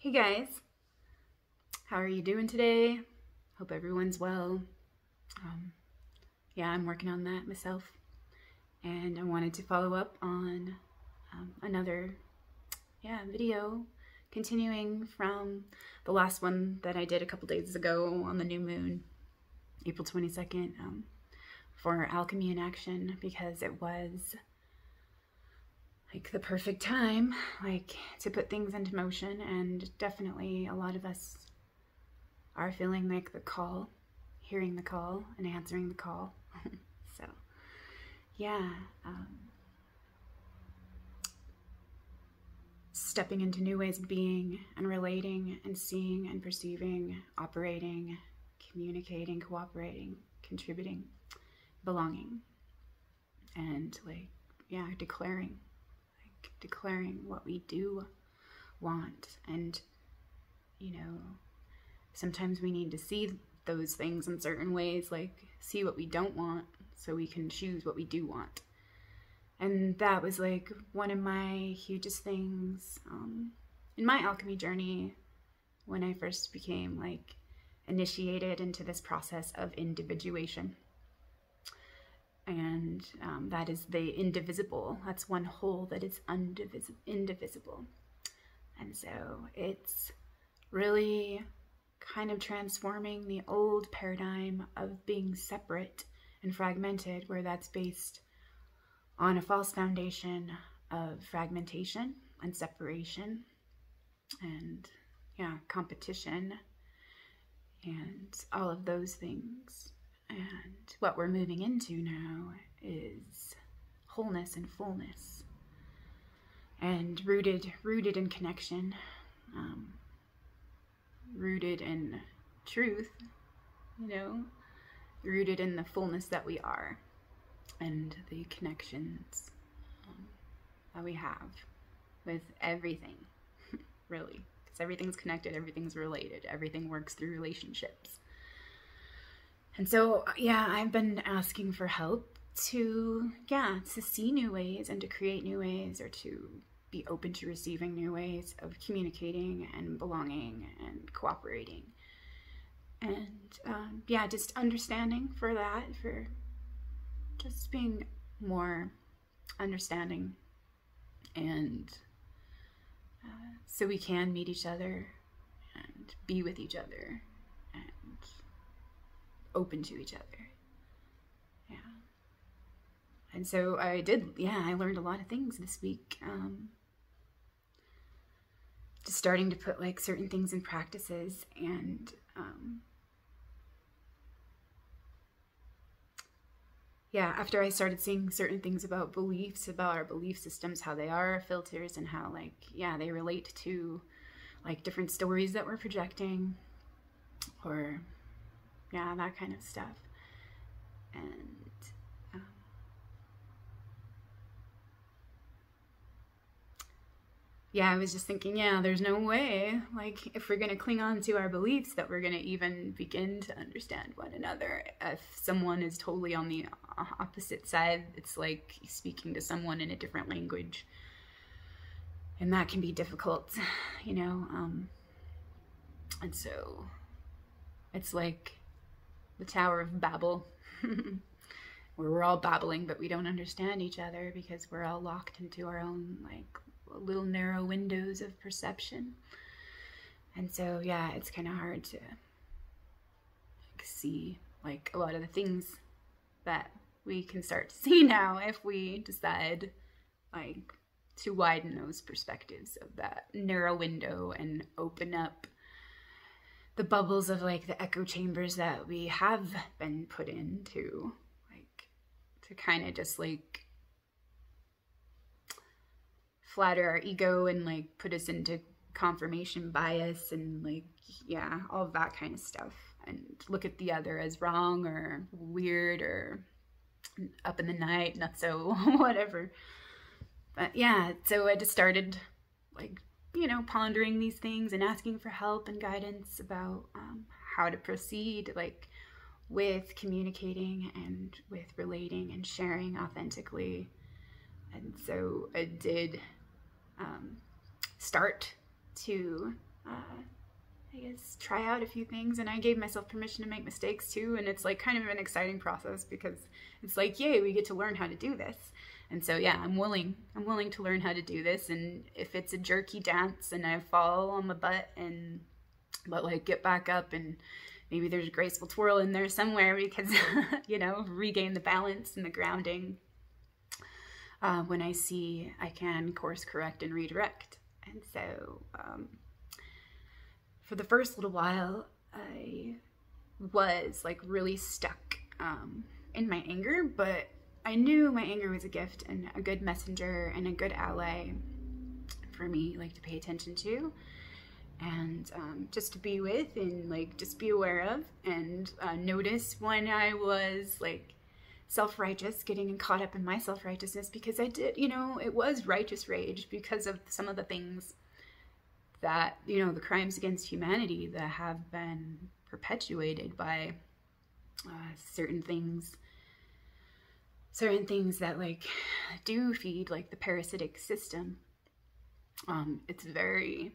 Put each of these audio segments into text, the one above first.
Hey guys, how are you doing today? Hope everyone's well. Yeah, I'm working on that myself, and I wanted to follow up on another video, continuing from the last one that I did a couple days ago on the new moon, April 22nd, for Alchemy in Action, because it was like the perfect time, like, to put things into motion. And definitely a lot of us are feeling like the call, hearing the call and answering the call. So yeah, stepping into new ways of being and relating and seeing and perceiving, operating, communicating, cooperating, contributing, belonging, and declaring what we do want. And sometimes we need to see those things in certain ways, like see what we don't want so we can choose what we do want. And that was like one of my hugest things in my alchemy journey when I first became like initiated into this process of individuation. And that is the indivisible. That's one whole that is indivisible. And so it's really kind of transforming the old paradigm of being separate and fragmented, where that's based on a false foundation of fragmentation and separation and competition and all of those things. And what we're moving into now is wholeness and fullness, and rooted in connection, rooted in truth, rooted in the fullness that we are and the connections that we have with everything, really, because everything's connected, everything's related, everything works through relationships. And so, I've been asking for help to see new ways and to create new ways, or to be open to receiving new ways of communicating and belonging and cooperating. And just understanding for that, for just being more understanding, and so we can meet each other and be with each other and open to each other. And so I learned a lot of things this week. Just starting to put like certain things in practices, and after I started seeing certain things about beliefs, about our belief systems, how they are filters, and how they relate to like different stories that we're projecting, or that kind of stuff. And I was just thinking, there's no way, like, if we're going to cling on to our beliefs, that we're going to even begin to understand one another. If someone is totally on the opposite side, it's like speaking to someone in a different language. And that can be difficult, And so it's like the Tower of Babel, where we're all babbling, but we don't understand each other because we're all locked into our own, like, little narrow windows of perception. And so it's kind of hard to see like a lot of the things that we can start to see now if we decide like to widen those perspectives of that narrow window and open up the bubbles of like the echo chambers that we have been put into, like, to kind of just like flatter our ego and like put us into confirmation bias and like all of that kind of stuff, and look at the other as wrong or weird or up in the night, not so whatever. But so I just started like pondering these things and asking for help and guidance about how to proceed like with communicating and with relating and sharing authentically. And so I did start to I guess, try out a few things, and I gave myself permission to make mistakes too, and it's like kind of an exciting process because it's like, yay, we get to learn how to do this. And so yeah, I'm willing to learn how to do this, and if it's a jerky dance and I fall on my butt but like get back up, and maybe there's a graceful twirl in there somewhere because you know, regain the balance and the grounding. When I see I can course correct and redirect. And so for the first little while, I was like really stuck in my anger, but I knew my anger was a gift and a good messenger and a good ally for me, like, to pay attention to and just to be with and like just be aware of, and notice when I was like self-righteous, getting caught up in my self-righteousness, because I did, you know, it was righteous rage because of some of the things that, you know, the crimes against humanity that have been perpetuated by certain things that like do feed like the parasitic system. It's very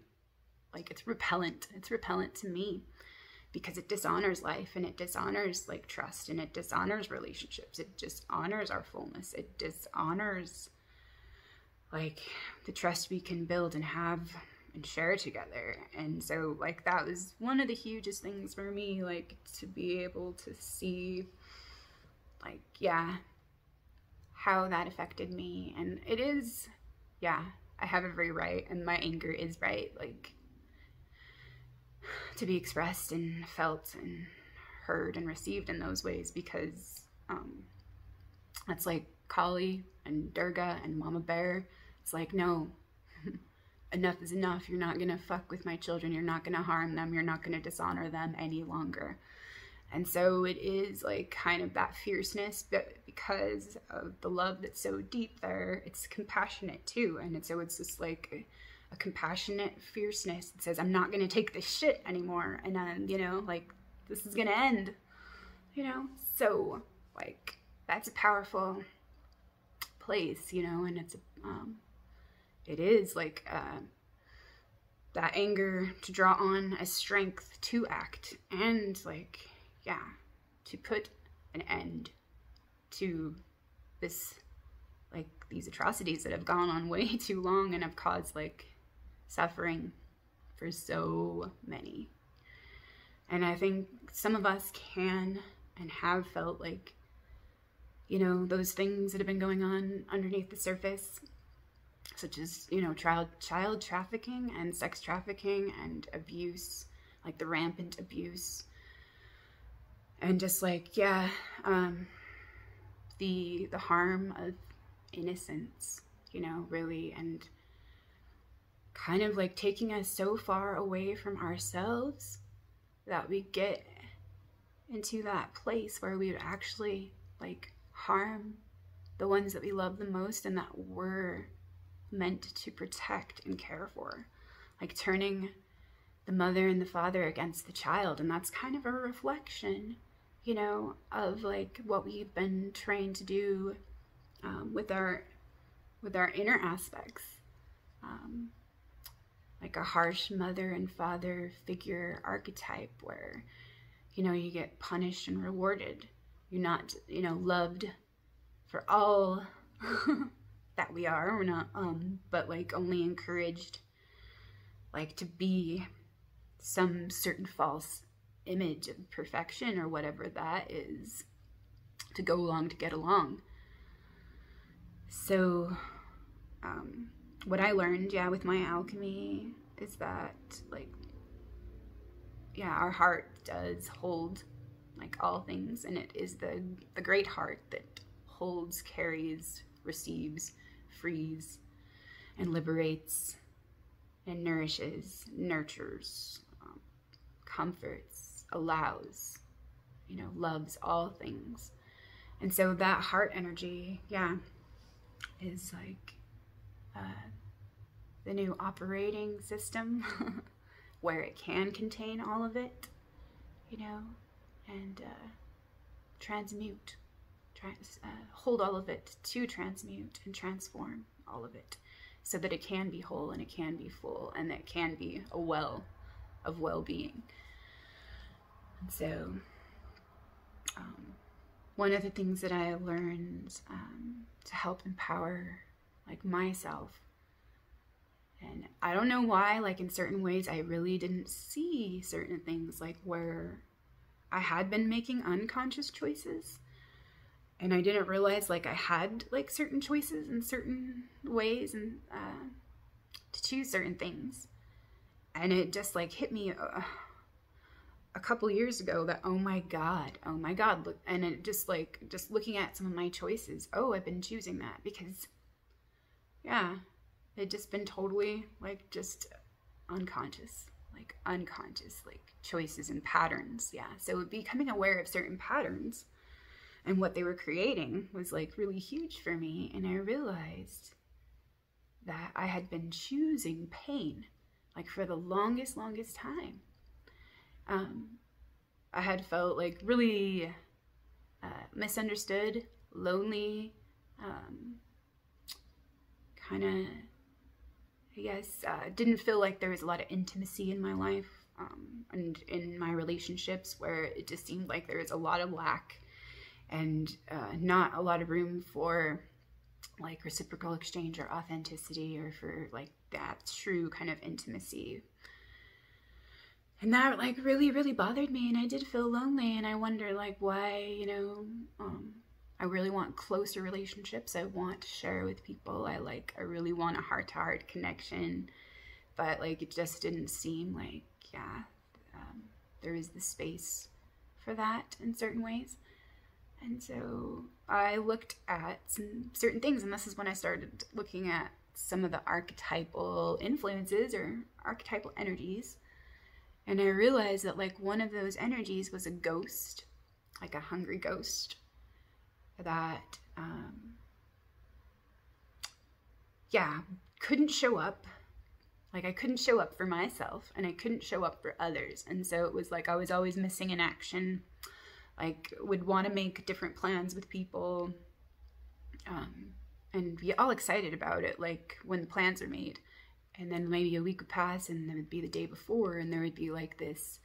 like, it's repellent to me because it dishonors life, and it dishonors like trust, and it dishonors relationships, it dishonors our fullness, it dishonors like the trust we can build and have and share together. And so like that was one of the hugest things for me, like to be able to see like, yeah, how that affected me. And it is, yeah, I have every right, and my anger is right, like to be expressed and felt and heard and received in those ways, because that's like Kali and Durga and Mama Bear. It's like, no, enough is enough. You're not gonna fuck with my children. You're not gonna harm them. You're not gonna dishonor them any longer. And so it is like kind of that fierceness, but because of the love that's so deep there, it's compassionate too. And so it's just like a compassionate fierceness that says, I'm not gonna take this shit anymore, and you know, like, this is gonna end, you know. So like, that's a powerful place, you know. And it's it is like that anger to draw on as strength to act, and like, yeah, to put an end to this, like, these atrocities that have gone on way too long and have caused like suffering for so many. And I think some of us can and have felt like, you know, those things that have been going on underneath the surface, such as, you know, child trafficking and sex trafficking and abuse, like the rampant abuse, and just like, yeah, the harm of innocence, you know, really, and kind of like taking us so far away from ourselves that we get into that place where we would actually like harm the ones that we love the most and that we're meant to protect and care for, like turning the mother and the father against the child. And that's kind of a reflection, you know, of like what we've been trained to do with our inner aspects, like a harsh mother and father figure archetype where, you know, you get punished and rewarded. You're not, you know, loved for all that we are. We're not, but like only encouraged, like to be some certain false image of perfection or whatever that is, to go along to get along. So, what I learned, yeah, with my alchemy is that, like, yeah, our heart does hold, like, all things, and it is the great heart that holds, carries, receives, frees, and liberates, and nourishes, nurtures, comforts, allows, you know, loves all things. And so that heart energy, yeah, is like the new operating system where it can contain all of it, you know, and transmute, hold all of it to transmute and transform all of it so that it can be whole and it can be full and it can be a well of well-being. And so one of the things that I learned to help empower like myself, and I don't know why, like in certain ways I really didn't see certain things, like where I had been making unconscious choices and I didn't realize like I had like certain choices in certain ways and to choose certain things. And it just like hit me a couple years ago that, oh my God, look, and it just like, just looking at some of my choices, oh, I've been choosing that because, yeah, it just been totally like just unconscious like choices and patterns. Yeah. So becoming aware of certain patterns and what they were creating was like really huge for me. And I realized that I had been choosing pain like for the longest time. I had felt like really misunderstood, lonely, kind of, I guess, didn't feel like there was a lot of intimacy in my life and in my relationships, where it just seemed like there was a lot of lack and not a lot of room for like reciprocal exchange or authenticity, or for like that true kind of intimacy. And that like really bothered me, and I did feel lonely, and I wonder like why, you know, I really want closer relationships. I want to share with people. I really want a heart-to-heart connection, but like it just didn't seem like, yeah, there is the space for that in certain ways. And so I looked at some certain things, and this is when I started looking at some of the archetypal influences or archetypal energies. And I realized that like one of those energies was a ghost, like a hungry ghost that, yeah, couldn't show up. Like I couldn't show up for myself, and I couldn't show up for others. And so it was like I was always missing in action, like would want to make different plans with people and be all excited about it, like when the plans are made. And then maybe a week would pass, and it would be the day before, and there would be like this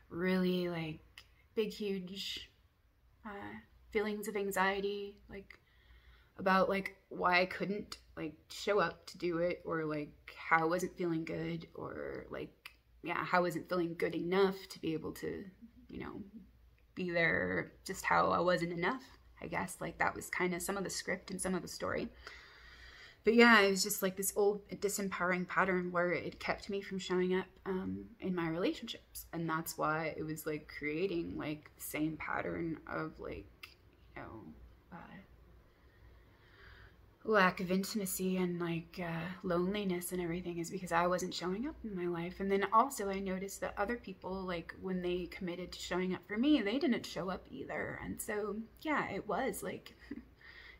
really like big, huge feelings of anxiety, like about like why I couldn't like show up to do it, or like how I wasn't feeling good, or like, yeah, how I wasn't feeling good enough to be able to, you know, be there, just how I wasn't enough, I guess. Like that was kind of some of the script and some of the story. But yeah, it was just like this old disempowering pattern where it kept me from showing up in my relationships. And that's why it was like creating like the same pattern of like, you know, lack of intimacy and like loneliness and everything, is because I wasn't showing up in my life. And then also I noticed that other people, like when they committed to showing up for me, they didn't show up either. And so yeah, it was like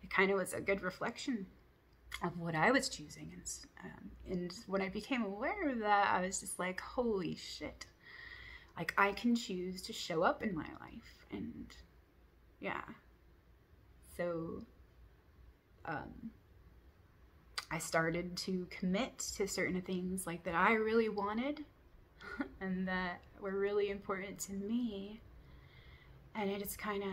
it kind of was a good reflection of what I was choosing. And when I became aware of that, I was just like, holy shit, like I can choose to show up in my life. And yeah, so I started to commit to certain things like that I really wanted and that were really important to me. And it is kind of,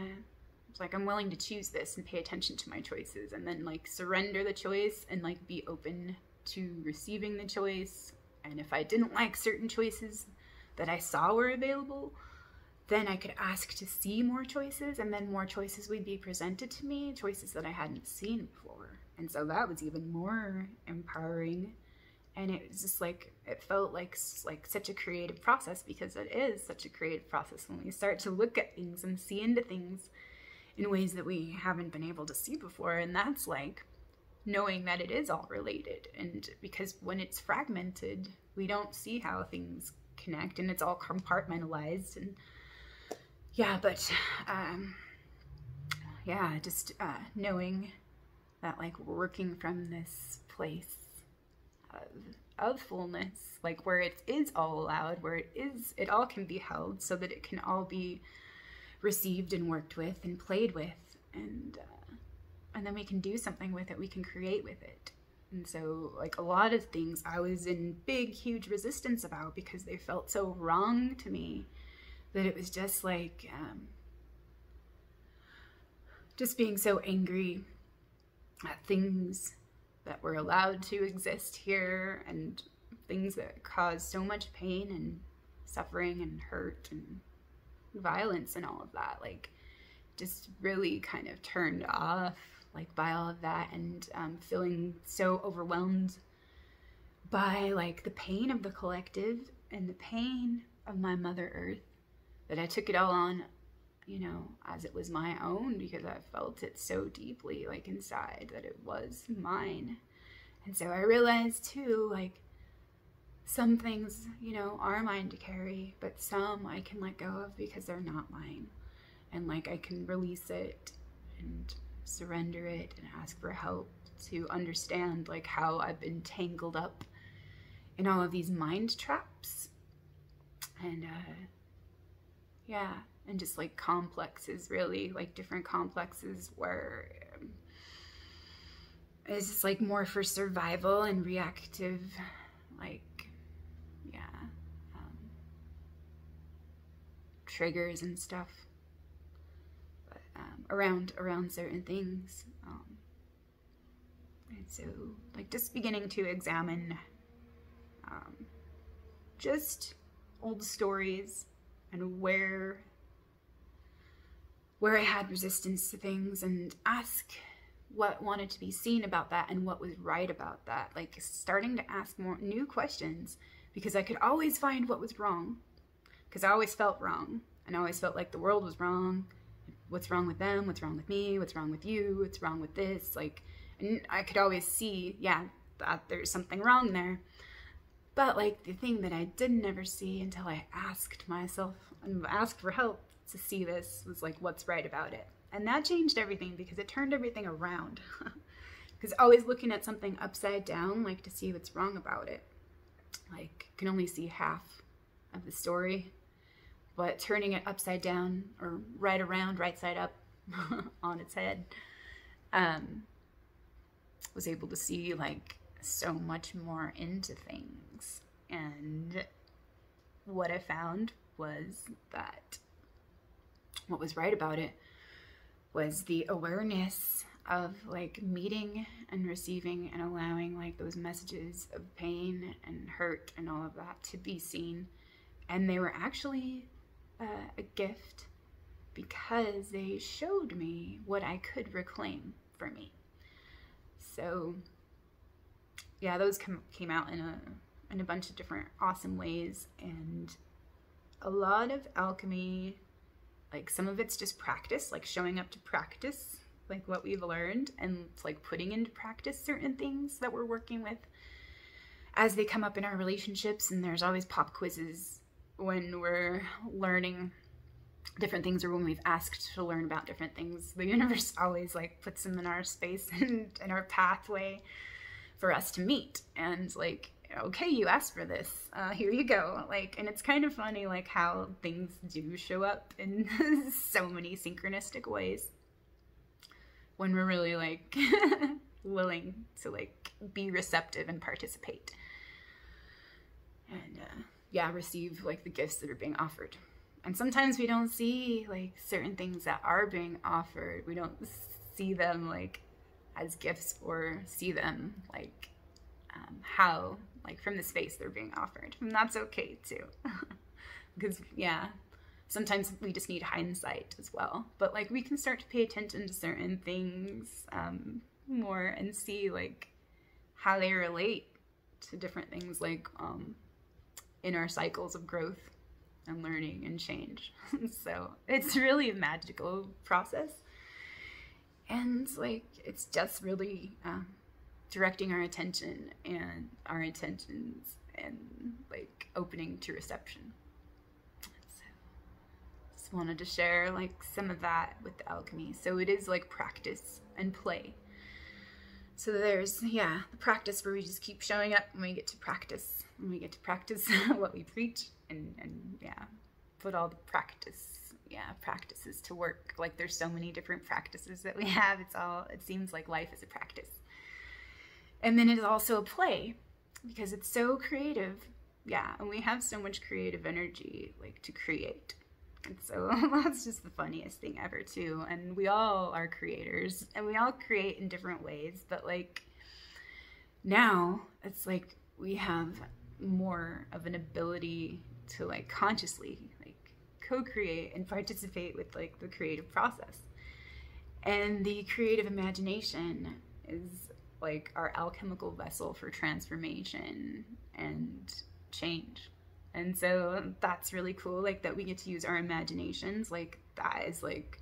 it's like I'm willing to choose this and pay attention to my choices, and then like surrender the choice and like be open to receiving the choice. And if I didn't like certain choices that I saw were available, then I could ask to see more choices, and then more choices would be presented to me, choices that I hadn't seen before. And so that was even more empowering. And it was just like, it felt like such a creative process, because it is such a creative process when we start to look at things and see into things in ways that we haven't been able to see before. And that's like knowing that it is all related. And because when it's fragmented, we don't see how things connect, and it's all compartmentalized. And yeah, but yeah, just knowing that like we're working from this place of fullness, like where it is all allowed, where it all can be held, so that it can all be received and worked with and played with, and then we can do something with it, we can create with it. And so, like, a lot of things I was in big, huge resistance about because they felt so wrong to me that it was just like, just being so angry at things that were allowed to exist here and things that caused so much pain and suffering and hurt and violence and all of that. Like, just really kind of turned off like by all of that, and feeling so overwhelmed by like the pain of the collective and the pain of my Mother Earth that I took it all on, you know, as it was my own, because I felt it so deeply like inside that it was mine. And so I realized too, like, some things, you know, are mine to carry, but some I can let go of because they're not mine. And like I can release it and surrender it and ask for help to understand like how I've been tangled up in all of these mind traps. And yeah, and just like complexes, really, like different complexes where it's just like more for survival and reactive, like, yeah, triggers and stuff. Around certain things, and so like just beginning to examine just old stories and where I had resistance to things, and ask what wanted to be seen about that and what was right about that. Like starting to ask more new questions, because I could always find what was wrong, because I always felt wrong and I always felt like the world was wrong. What's wrong with them? What's wrong with me? What's wrong with you? What's wrong with this? Like, and I could always see, yeah, that there's something wrong there. But like the thing that I didn't ever see until I asked myself and asked for help to see this was like, what's right about it? And that changed everything, because it turned everything around. Because always looking at something upside down, like to see what's wrong about it, like can only see half of the story. But turning it upside down, or right around, right side up, on its head, was able to see like so much more into things. And what I found was that what was right about it was the awareness of like meeting and receiving and allowing like those messages of pain and hurt and all of that to be seen. And they were actually a gift, because they showed me what I could reclaim for me. So yeah, those came out in a bunch of different awesome ways. And a lot of alchemy, like some of it's just practice, like showing up to practice like what we've learned, and it's like putting into practice certain things that we're working with as they come up in our relationships. And there's always pop quizzes when we're learning different things, or when we've asked to learn about different things. The universe always like puts them in our space and in our pathway for us to meet. And like, okay, you asked for this, here you go. Like, and it's kind of funny like how things do show up in so many synchronistic ways when we're really like willing to like be receptive and participate. And yeah, receive like the gifts that are being offered. And sometimes we don't see like certain things that are being offered. We don't see them like as gifts, or see them like how like from the space they're being offered. And that's okay too. Because yeah, sometimes we just need hindsight as well. But like we can start to pay attention to certain things more, and see like how they relate to different things, like in our cycles of growth and learning and change. So it's really a magical process. And like, it's just really directing our attention and our intentions, and like opening to reception. So just wanted to share like some of that with the alchemy. So it is like practice and play. So there's, yeah, the practice where we just keep showing up, and we get to practice, what we preach, and yeah, put all the practices to work. Like there's so many different practices that we have. It seems like life is a practice. And then it's also a play because it's so creative. Yeah, and we have so much creative energy, like, to create. And so that's just the funniest thing ever, too. And we all are creators, and we all create in different ways. But, like, now it's like we have more of an ability to, like, consciously, like, co-create and participate with, like, the creative process. And the creative imagination is, like, our alchemical vessel for transformation and change. And so that's really cool, like, that we get to use our imaginations. Like, that is, like,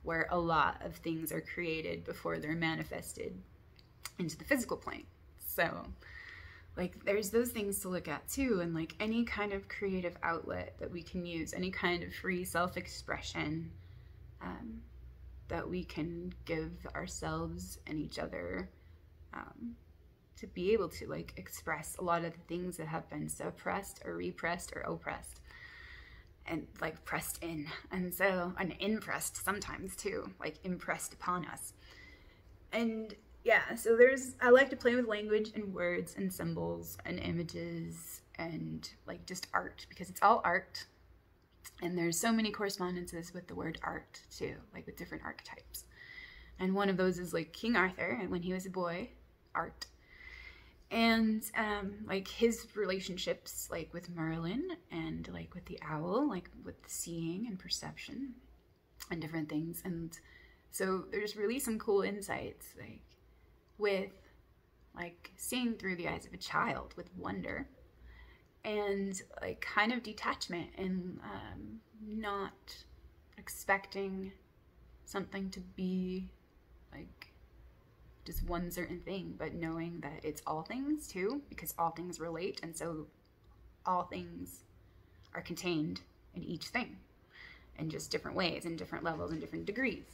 where a lot of things are created before they're manifested into the physical plane. So, like, there's those things to look at, too. And, like, any kind of creative outlet that we can use, any kind of free self-expression that we can give ourselves and each other, to be able to, like, express a lot of the things that have been suppressed or repressed or oppressed and, like, pressed in. And so, and impressed sometimes too, like, impressed upon us. And yeah, so I like to play with language and words and symbols and images and, like, just art, because it's all art. And there's so many correspondences with the word art too, like, with different archetypes. And one of those is, like, King Arthur, and when he was a boy, art. And, like, his relationships, like, with Merlin and, like, with the owl, like, with the seeing and perception and different things. And so there's really some cool insights, like, with, like, seeing through the eyes of a child with wonder and, like, kind of detachment and not expecting something to be, like, just one certain thing, but knowing that it's all things too, because all things relate, and so all things are contained in each thing in just different ways and different levels and different degrees.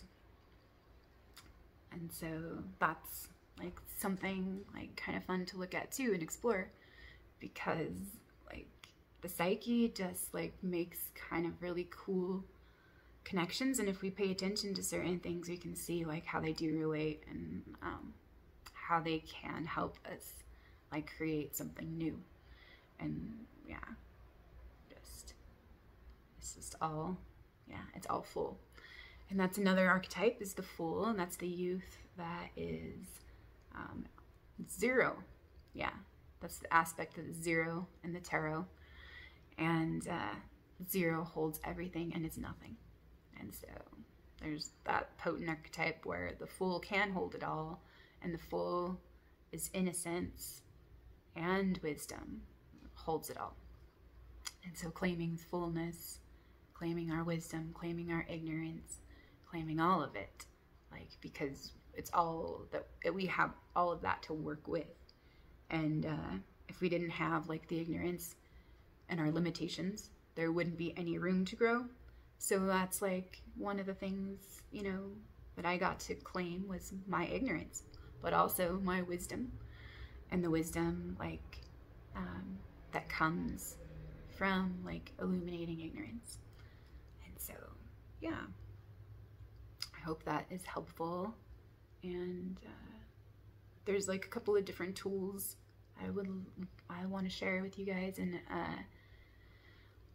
And so that's, like, something, like, kind of fun to look at too and explore, because, like, the psyche just, like, makes kind of really cool connections, and if we pay attention to certain things, we can see, like, how they do relate and how they can help us, like, create something new. And yeah, it's just all, yeah, it's all full. And that's another archetype, is the Fool, and that's the youth that is zero. Yeah, that's the aspect of the zero in the tarot. And zero holds everything and is nothing. And so there's that potent archetype where the Fool can hold it all, and the Fool is innocence and wisdom, holds it all. And so claiming fullness, claiming our wisdom, claiming our ignorance, claiming all of it, like, because it's all that we have, all of that to work with. And if we didn't have, like, the ignorance and our limitations, there wouldn't be any room to grow. So that's, like, one of the things, you know, that I got to claim was my ignorance, but also my wisdom, and the wisdom, like, that comes from, like, illuminating ignorance. And so, yeah, I hope that is helpful. And there's, like, a couple of different tools I want to share with you guys, and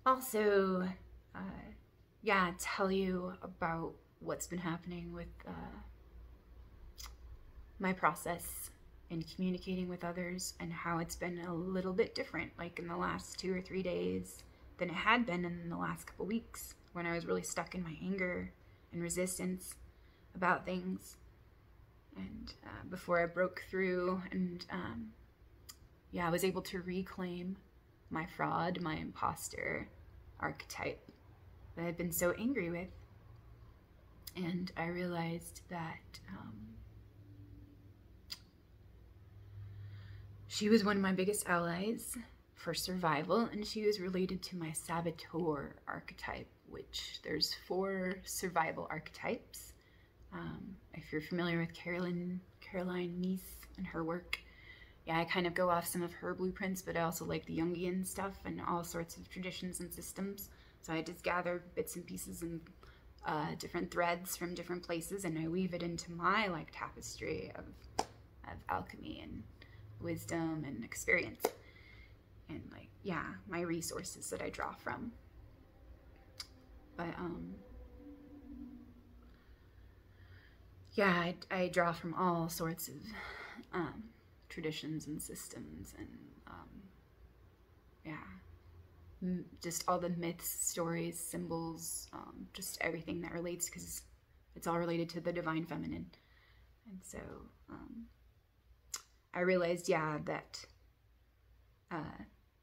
also yeah, tell you about what's been happening with my process in communicating with others, and how it's been a little bit different, like, in the last 2 or 3 days than it had been in the last couple weeks, when I was really stuck in my anger and resistance about things. And before I broke through, and yeah, I was able to reclaim my fraud, my imposter archetype that I'd been so angry with. And I realized that she was one of my biggest allies for survival, and she was related to my saboteur archetype, which there's 4 survival archetypes. If you're familiar with Caroline Meese and her work, yeah, I kind of go off some of her blueprints, but I also like the Jungian stuff and all sorts of traditions and systems. So I just gather bits and pieces and different threads from different places, and I weave it into my, like, tapestry of alchemy. And wisdom and experience, and like, yeah, my resources that I draw from. But yeah, I draw from all sorts of traditions and systems, and yeah, just all the myths, stories, symbols, just everything that relates, because it's all related to the divine feminine. And so I realized, yeah, that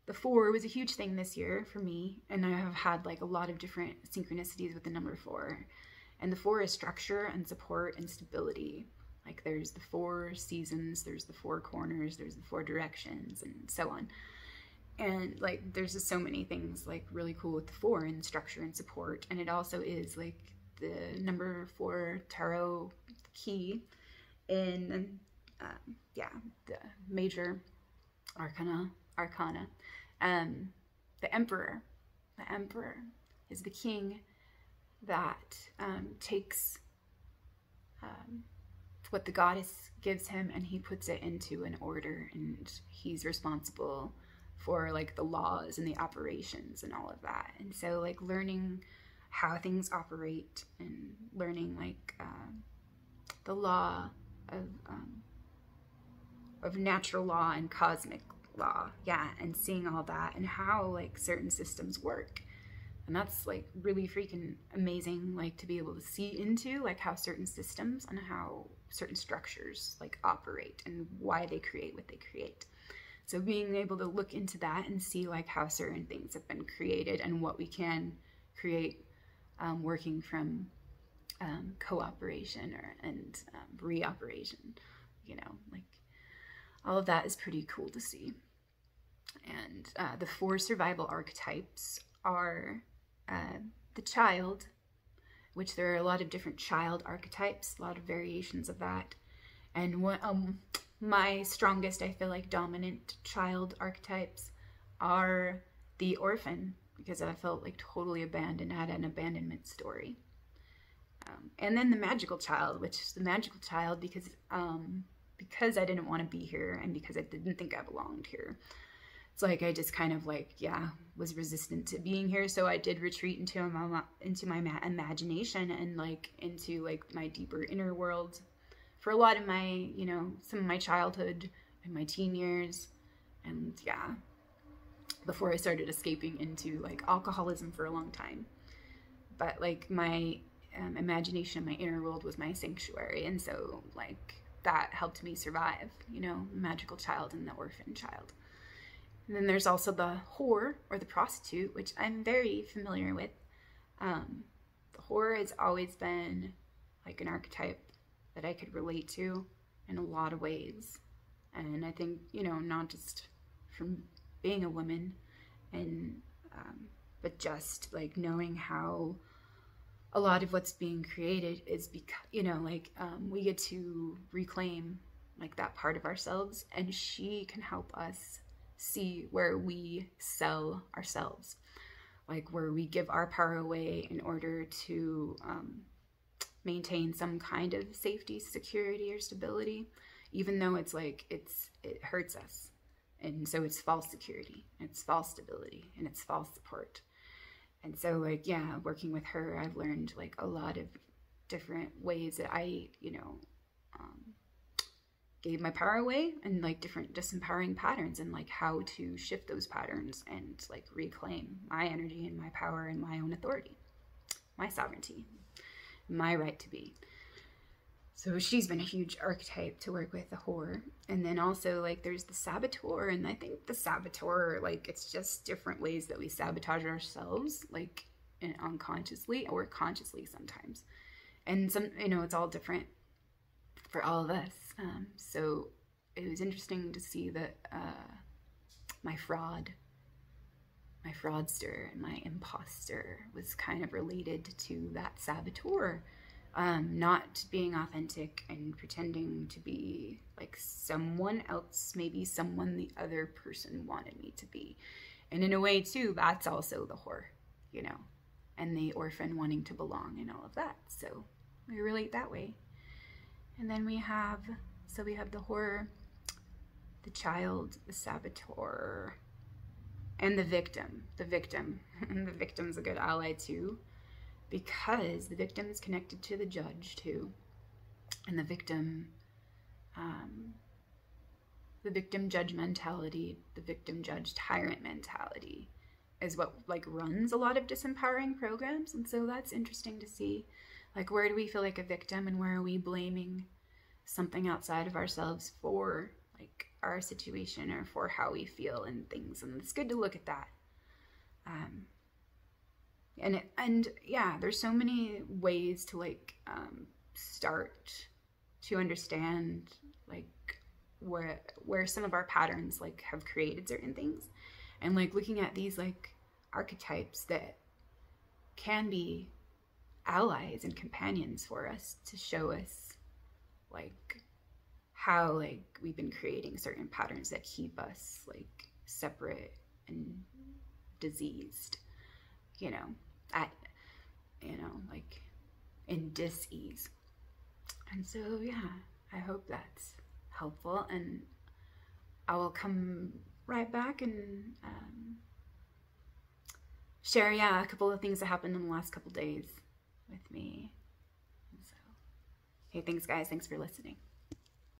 the 4 was a huge thing this year for me, and I have had like a lot of different synchronicities with the number 4. And the 4 is structure and support and stability. Like there's the 4 seasons, there's the 4 corners, there's the 4 directions, and so on. And like there's just so many things like really cool with the 4 and structure and support. And it also is like the number 4 tarot key in yeah, the major arcana. The Emperor is the king that takes what the goddess gives him, and he puts it into an order, and he's responsible for like the laws and the operations and all of that. And so like learning how things operate, and learning like the law of natural law and cosmic law, yeah, and seeing all that and how like certain systems work. And that's like really freaking amazing, like to be able to see into like how certain systems and how certain structures like operate and why they create what they create. So being able to look into that and see like how certain things have been created and what we can create, working from cooperation and reoperation, you know, like all of that is pretty cool to see. And the 4 survival archetypes are the child, which there are a lot of different child archetypes, a lot of variations of that. And what my strongest, I feel like, dominant child archetypes are the orphan, because I felt like totally abandoned, had an abandonment story. And then the magical child, which is the magical child because I didn't want to be here, and because I didn't think I belonged here. It's like I just kind of like, yeah, was resistant to being here. So I did retreat into my imagination and like into like my deeper inner world for a lot of my, you know, some of my childhood and my teen years. And yeah, before I started escaping into like alcoholism for a long time. But like my imagination, my inner world was my sanctuary. And so like that helped me survive, you know, the magical child and the orphan child. And then there's also the whore, or the prostitute, which I'm very familiar with. The whore has always been like an archetype that I could relate to in a lot of ways. And I think, you know, not just from being a woman, and but just like knowing how a lot of what's being created is because, you know, like we get to reclaim like that part of ourselves, and she can help us see where we sell ourselves, like where we give our power away in order to maintain some kind of safety, security, or stability, even though it's like it hurts us. And so it's false security, it's false stability, and it's false support. And so like, yeah, working with her, I've learned like a lot of different ways that I, you know, gave my power away, and like different disempowering patterns, and like how to shift those patterns and like reclaim my energy and my power and my own authority, my sovereignty, my right to be. So she's been a huge archetype to work with, the whore. And then also like there's the saboteur, and I think the saboteur, like it's just different ways that we sabotage ourselves, like unconsciously or consciously sometimes. And some, you know, it's all different for all of us. So it was interesting to see that my fraudster and my imposter was kind of related to that saboteur. Not being authentic and pretending to be like someone else, maybe someone the other person wanted me to be. And in a way too, that's also the whore, you know, and the orphan wanting to belong and all of that. So we relate that way. And then we have the whore, the child, the saboteur, and the victim. The victim. And the victim's a good ally too, because the victim is connected to the judge too. And the victim judge mentality, the victim judge tyrant mentality is what like runs a lot of disempowering programs. And so that's interesting to see, like, where do we feel like a victim and where are we blaming something outside of ourselves for like our situation or for how we feel and things. And it's good to look at that. And yeah, there's so many ways to like start to understand like where some of our patterns like have created certain things, and like looking at these like archetypes that can be allies and companions for us to show us like how like we've been creating certain patterns that keep us like separate and diseased, you know, at, you know, like in dis-ease. And so yeah, I hope that's helpful, and I will come right back and share, yeah, a couple of things that happened in the last couple days with me. And so, hey, thanks guys, thanks for listening.